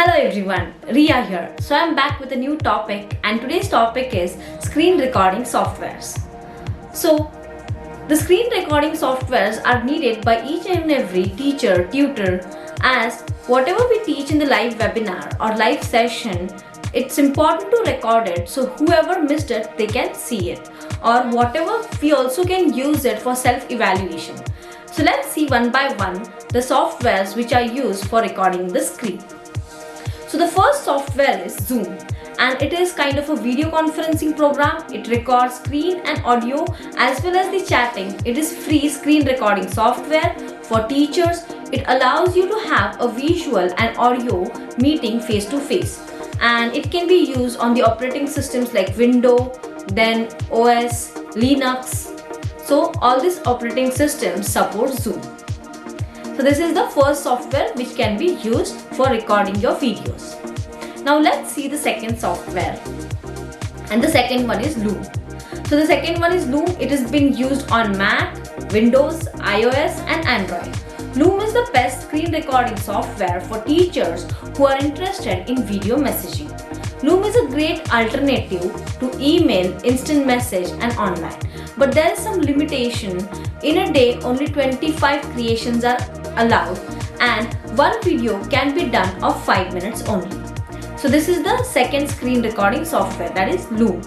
Hello everyone, Ria here. So I'm back with a new topic and today's topic is screen recording softwares. So the screen recording softwares are needed by each and every teacher, tutor, as whatever we teach in the live webinar or live session, it's important to record it so whoever missed it, they can see it. Or whatever, we also can use it for self-evaluation. So let's see one by one the softwares which are used for recording the screen. So the first software is Zoom, and it is kind of a video conferencing program. It records screen and audio as well as the chatting. It is free screen recording software for teachers. It allows you to have a visual and audio meeting face to face, and it can be used on the operating systems like Windows, then OS, Linux. So all these operating systems support Zoom. So this is the first software which can be used for recording your videos. Now let's see the second software, and the second one is Loom. So the second one is Loom. It is being used on Mac, Windows, iOS and Android. Loom is the best screen recording software for teachers who are interested in video messaging. Loom is a great alternative to email, instant message and online. But there is some limitation. In a day, only 25 creations are allowed and one video can be done of 5 minutes only. So this is the second screen recording software, that is Loom.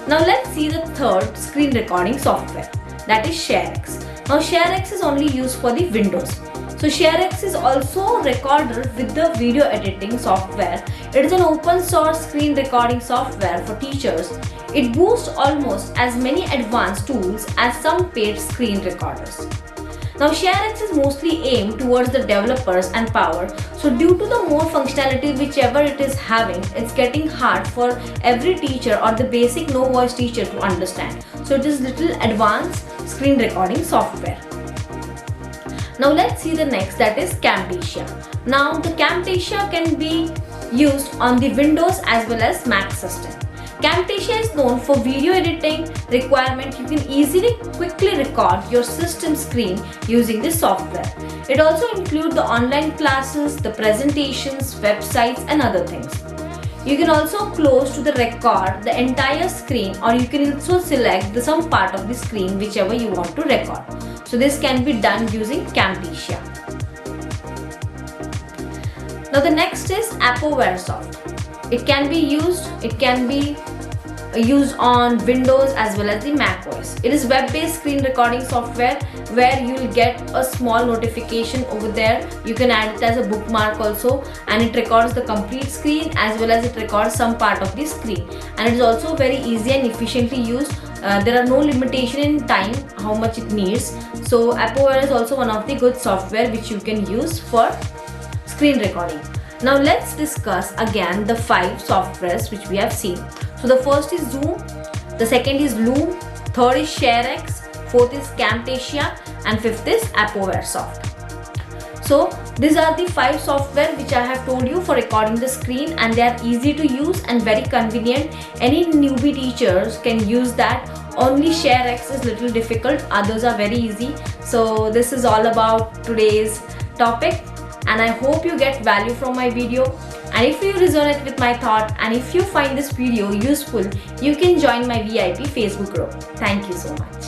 Now let's see the third screen recording software, that is SHareX. Now SHareX is only used for the Windows. So SHareX is also a recorder with the video editing software. It is an open source screen recording software for teachers. It boasts almost as many advanced tools as some paid screen recorders. Now SHareX is mostly aimed towards the developers and power. So due to the more functionality whichever it is having, it's getting hard for every teacher or the basic no voice teacher to understand. So it is little advanced screen recording software. Now let's see the next, that is Camtasia. Now the Camtasia can be used on the Windows as well as Mac system. Camtasia is known for video editing requirement. You can easily quickly record your system screen using this software. It also includes the online classes, the presentations, websites and other things. You can also close to the record the entire screen, or you can also select some part of the screen whichever you want to record. So this can be done using Camtasia. Now the next is AppoWaresoft. It can be used on Windows as well as the Mac OS. It is web-based screen recording software where you will get a small notification over there. You can add it as a bookmark also, and it records the complete screen as well as it records some part of the screen. And it is also very easy and efficiently used. There are no limitation in time how much it needs. So AppoWare is also one of the good software which you can use for screen recording. Now let's discuss again the 5 softwares which we have seen. So the first is Zoom, the second is Loom, third is SHareX, fourth is Camtasia and fifth is AppoWaresoft. So these are the 5 software which I have told you for recording the screen, and they are easy to use and very convenient. Any newbie teachers can use that. Only SHareX is little difficult, others are very easy. So this is all about today's topic, and I hope you get value from my video. And if you resonate with my thought and if you find this video useful, you can join my VIP Facebook group. Thank you so much.